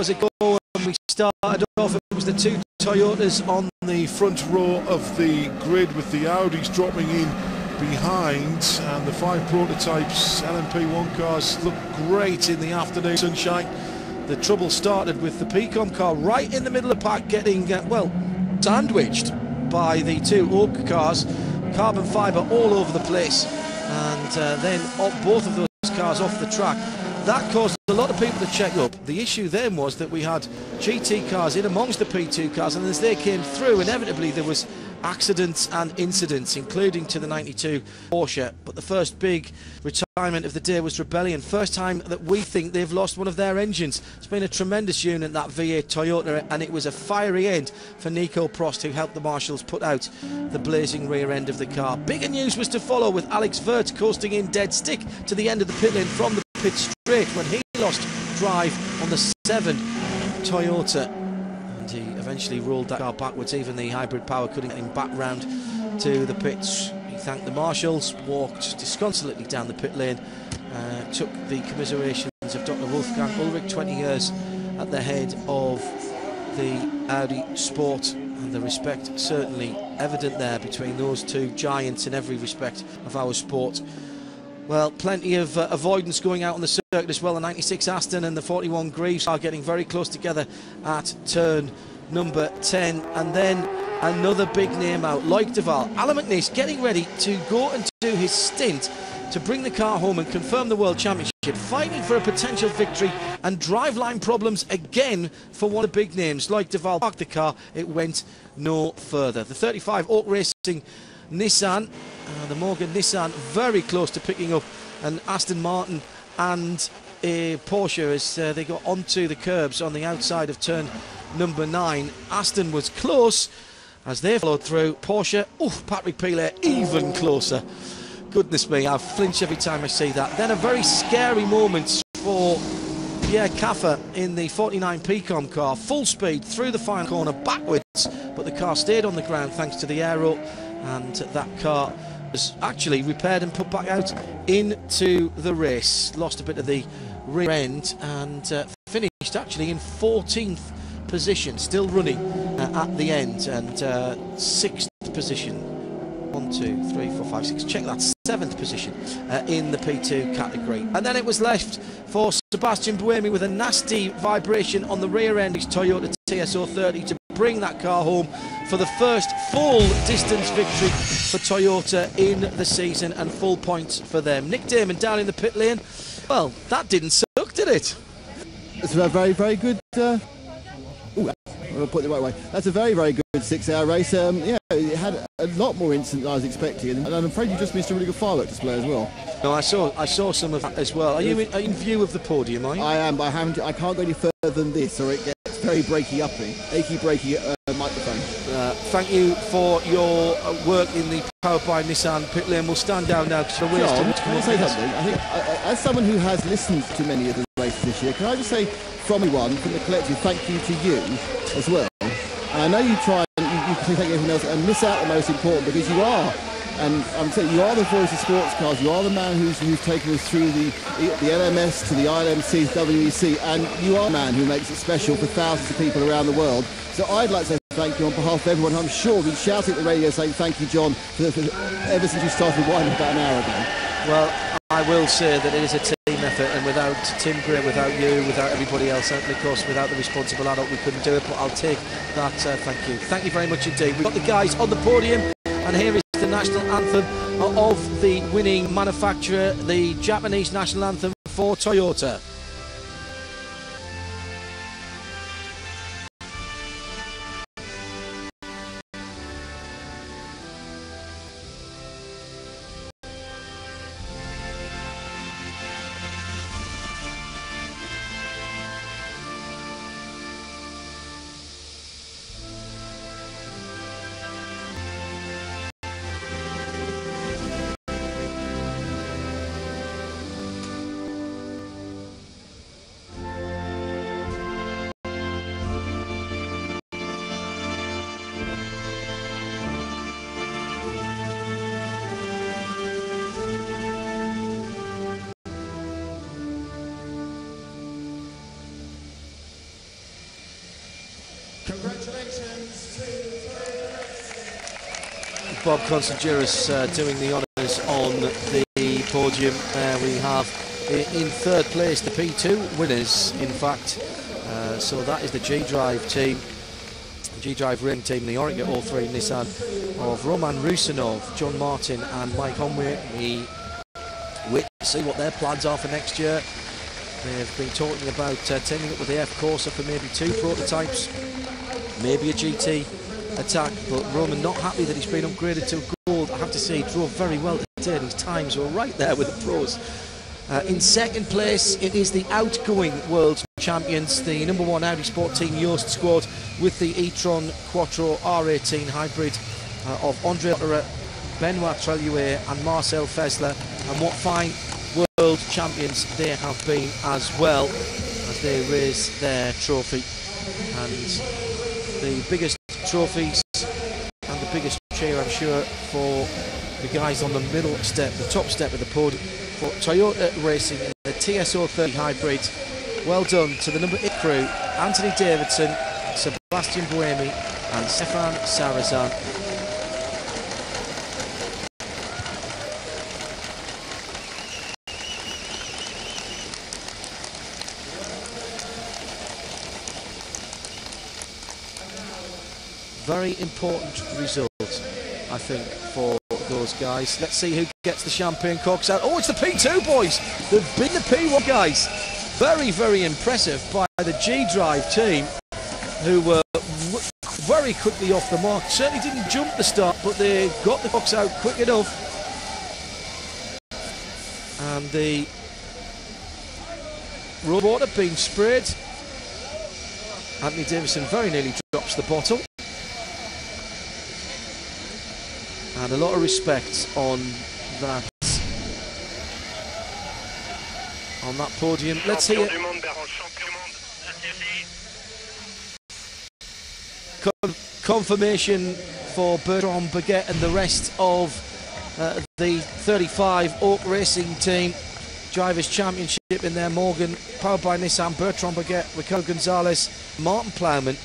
hours ago when we started off, it was the two Toyotas on the front row of the grid, with the Audis dropping in behind, and the 5 prototypes LMP1 cars look great in the afternoon sunshine. The trouble started with the P1 car right in the middle of the pack, getting well, sandwiched by the two Oak cars. Carbon fibre all over the place, and then both of those cars off the track. That caused a lot of people to check up. The issue then was that we had GT cars in amongst the P2 cars, and as they came through, inevitably there was accidents and incidents, including to the 92 Porsche. But the first big retirement of the day was Rebellion. First time that we think they've lost one of their engines. It's been a tremendous unit, that V8 Toyota, and it was a fiery end for Nico Prost, who helped the marshals put out the blazing rear end of the car. Bigger news was to follow, with Alex Wurz coasting in dead stick to the end of the pit lane from the pit straight when he lost drive on the 7 Toyota. He eventually rolled that car backwards. Even the hybrid power couldn't get him back round to the pits. He thanked the marshals, walked disconsolately down the pit lane, took the commiserations of Dr. Wolfgang Ulrich, 20 years at the head of the Audi Sport, and the respect certainly evident there between those two giants in every respect of our sport. Well, plenty of avoidance going out on the circuit as well. The 96 Aston and the 41 Greaves are getting very close together at turn number 10. And then another big name out, Loic Duval. Alan McNeice getting ready to go and do his stint to bring the car home and confirm the World Championship, fighting for a potential victory, and driveline problems again for one of the big names. Loic Duval parked the car, it went no further. The 35 Oak Racing Nissan, the Morgan Nissan, very close to picking up an Aston Martin and a Porsche as they got onto the curbs on the outside of turn number 9. Aston was close as they followed through. Porsche, Patrick Pilet even closer. Goodness me, I flinch every time I see that. Then a very scary moment for Pierre Caffer in the 49 P1 car, full speed through the final corner backwards, but the car stayed on the ground thanks to the aero, and that car was actually repaired and put back out into the race. Lost a bit of the rear end and finished actually in 14th position, still running at the end, and 6th position. 1, 2, 3, 4, 5, 6. Check that, 7th position in the P2 category. And then it was left for Sebastian Buemi with a nasty vibration on the rear end of his Toyota TS030 to bring that car home for the first full distance victory for Toyota in the season, and full points for them. Nick Damon down in the pit lane. Well, that didn't suck, did it? It's a very, very good. I'll put it the right way. That's a very, very good 6-hour race. Yeah, it had a lot more incidents than I was expecting, and I'm afraid you just missed a really good firework display as well. No, I saw some of that as well. Are you in view of the podium, are you? I am, but I can't go any further than this, or it gets very breaky-uppy, achy breaky microphone. Thank you for your work in the Powered by Nissan pit lane. We'll stand down now because John, can I say something? I think, as someone who has listened to many of the races this year, can I just say, from the collective, thank you to you as well. And I know you try and you thank everyone else and miss out the most important, because you are, and I'm saying you are the voice of sports cars. You are the man who's taken us through the LMS to the ILMC, WEC, and you are the man who makes it special for thousands of people around the world. So I'd like to say thank you on behalf of everyone. I'm sure we'll be shouting at the radio saying thank you, John, ever since you started winding about an hour ago. Well, I will say that it is a team effort, and without Tim Gray, without you, without everybody else, and of course without the responsible adult, we couldn't do it. But I'll take that thank you. Thank you very much indeed. We've got the guys on the podium, and here is the national anthem of the winning manufacturer, the Japanese national anthem for Toyota. Bob Constangiris doing the honours on the podium. We have in third place the P2 winners, in fact. So that is the G-Drive team, the G-Drive Ring team, the Oreca all-three Nissan of Roman Rusinov, John Martin and Mike Conway. We wait to see what their plans are for next year. They've been talking about teaming up with the F Corsa for maybe 2 prototypes, maybe a GT attack, but Roman not happy that he's been upgraded to gold. I have to say he drove very well today and his times were right there with the pros. In second place it is the outgoing world champions, the number 1 Audi Sport Team Yost squad with the e-tron Quattro R18 hybrid of Andre Lotterer, Benoit Treluet and Marcel Fessler, and what fine world champions they have been as well as they raise their trophy. And the biggest trophies and the biggest cheer, I'm sure, for the guys on the middle step, the top step of the podium for Toyota Racing in the TSO 30 hybrid. Well done to the number 8 crew, Anthony Davidson, Sebastian Buemi and Stefan Sarazan. Very important result, I think, for those guys. Let's see who gets the champagne corks out. Oh, it's the P2 boys. They've been the P1 guys. Very, very impressive by the G-Drive team, who were very quickly off the mark. Certainly didn't jump the start, but they got the corks out quick enough. And the road water being sprayed. Anthony Davison very nearly drops the bottle. And a lot of respect on that podium. Let's hear confirmation for Bertrand Baguette and the rest of the 35 Oak Racing team. Drivers' Championship in there. Morgan, powered by Nissan, Bertrand Baguette, Ricardo Gonzalez, Martin Plowman.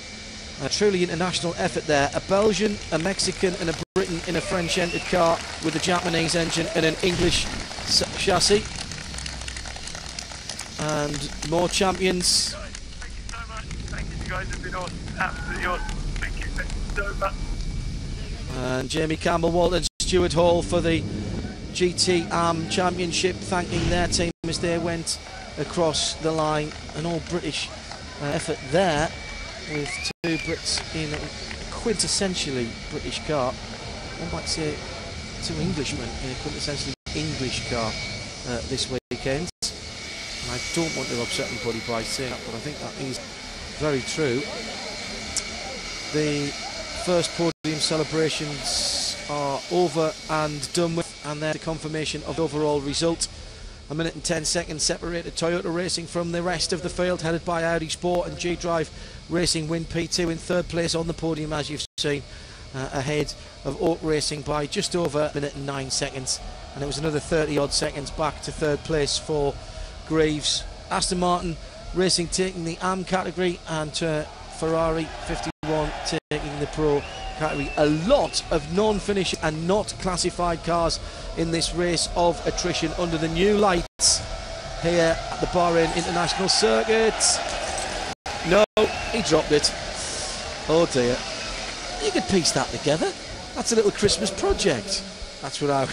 A truly international effort there. A Belgian, a Mexican and a Briton in a French-entered car with a Japanese engine and an English chassis. And more champions. Thank you so much. Thank you, you guys have been awesome. Absolutely awesome. Thank you so much. And Jamie Campbell, Walton, Stuart Hall for the GT Am Championship, thanking their team as they went across the line. An all-British effort there, with 2 Brits in a quintessentially British car. One might say 2 Englishmen in a quintessentially English car this weekend. And I don't want to upset anybody by saying that, but I think that is very true. The first podium celebrations are over and done with, and there's the confirmation of the overall result. 1 minute and 10 seconds separated Toyota Racing from the rest of the field, headed by Audi Sport, and G-Drive Racing win P2 in third place on the podium, as you've seen, ahead of Oak Racing by just over 1 minute and 9 seconds. And it was another 30 odd seconds back to third place for Greaves. Aston Martin Racing taking the AM category, and Ferrari 51 taking the Pro category. A lot of non-finish and not classified cars in this race of attrition under the new lights here at the Bahrain International Circuit. No, he dropped it. Oh dear. You could piece that together. That's a little Christmas project. That's what I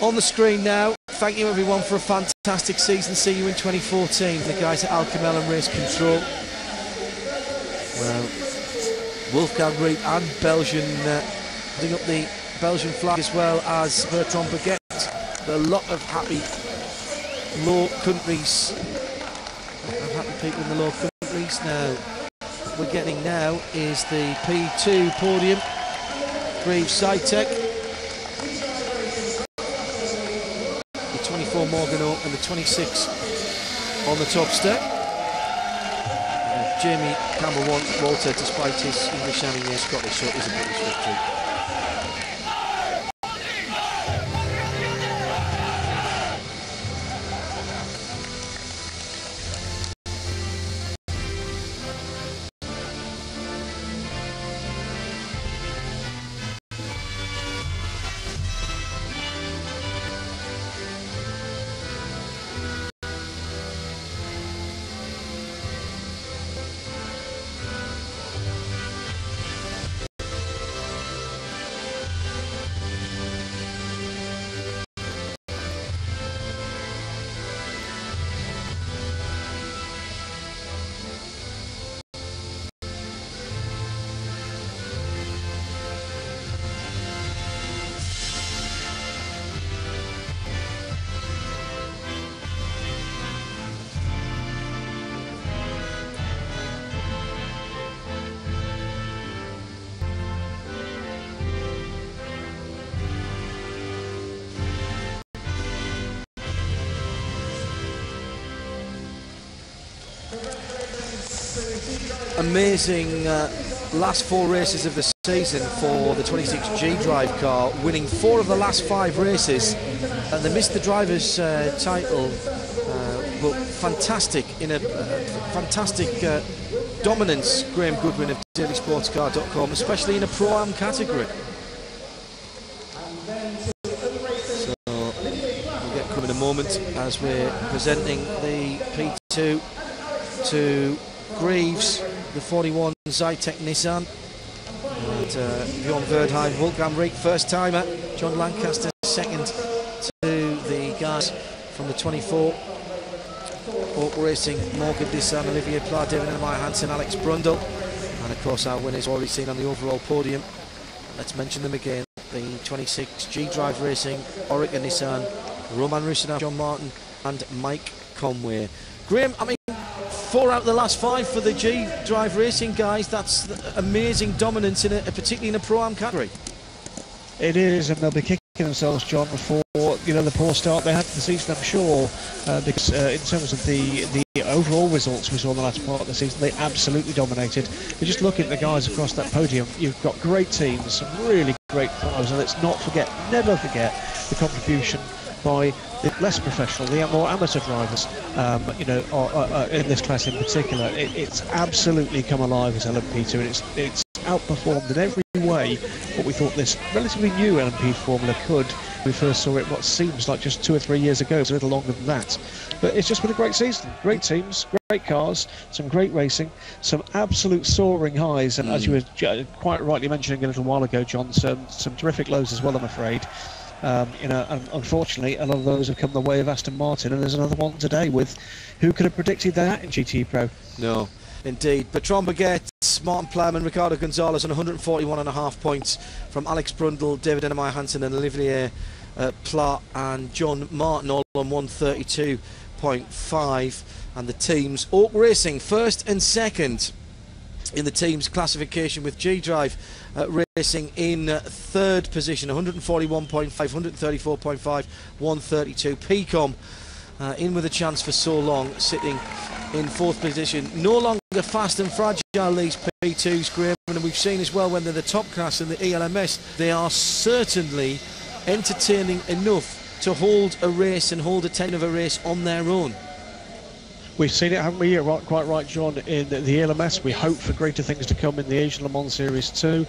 on the screen now. Thank you everyone for a fantastic season. See you in 2014. The guys at Alcamel and Race Control. Well, Wolfgang Reed and Belgian holding up the Belgian flag, as well as Bertrand Baguette. A lot of happy low countries. Happy people in the low countries. Now, what we're getting now is the P2 podium. Greaves Sci-Tech. The 24 Morgano and the 26 on the top step. Jamie Campbell Walter, despite his English sounding near Scottish, so it is a British victory. Amazing last 4 races of the season for the 26G drive car, winning 4 of the last 5 races. And they missed the driver's title, but fantastic in a fantastic dominance, Graham Goodwin of dailysportscar.com, especially in a Pro-Am category. So we'll get coming in a moment as we're presenting the P2 to Greaves, the 41 Zytek Nissan, and Bjorn Verdheim, Wolfgang Rieck, first timer, John Lancaster second to the guys from the 24 Oak Racing, Morgan Nissan, Olivier Pla, David Nehemiah Hansen, Alex Brundle, and of course our winners already seen on the overall podium. Let's mention them again: the 26G Drive Racing, Orica Nissan, Roman Rusinov, John Martin and Mike Conway. Graham, I mean, 4 out of the last 5 for the G Drive Racing guys. That's amazing dominance in particularly in a Pro-Am category. It is, and they'll be kicking themselves, John, for the poor start they had to the season, I'm sure, because in terms of the overall results we saw in the latter part of the season, they absolutely dominated. But just looking at the guys across that podium, you've got great teams, some really great drivers, and let's not forget, never forget, the contribution by the less professional, the more amateur drivers, in this class in particular. It's absolutely come alive as LMP2, and it's outperformed in every way what we thought this relatively new LMP formula could. We first saw it what seems like just 2 or 3 years ago. It's a little longer than that, but it's just been a great season. Great teams, great cars, some great racing, some absolute soaring highs, and as you were quite rightly mentioning a little while ago, John, some terrific lows as well, I'm afraid. Unfortunately, a lot of those have come the way of Aston Martin, and there's another one today with who could have predicted that in GT Pro? No, indeed. Bertrand Baguette, Martin Plowman, Ricardo Gonzalez on 141.5 points from Alex Brundle, David Nehemiah Hansen and Olivier Pla and John Martin, all on 132.5. And the teams, Oak Racing first and second in the team's classification, with G Drive Racing in 3rd position, 141.5, 134.5, 132. PCOM in with a chance for so long, sitting in 4th position. No longer fast and fragile, these P2s, Graham, and we've seen as well when they're the top class in the ELMS, they are certainly entertaining enough to hold a race and hold a 10 of a race on their own. We've seen it, haven't we? You're quite right, John, in the ELMS. We hope for greater things to come in the Asian Le Mans Series 2.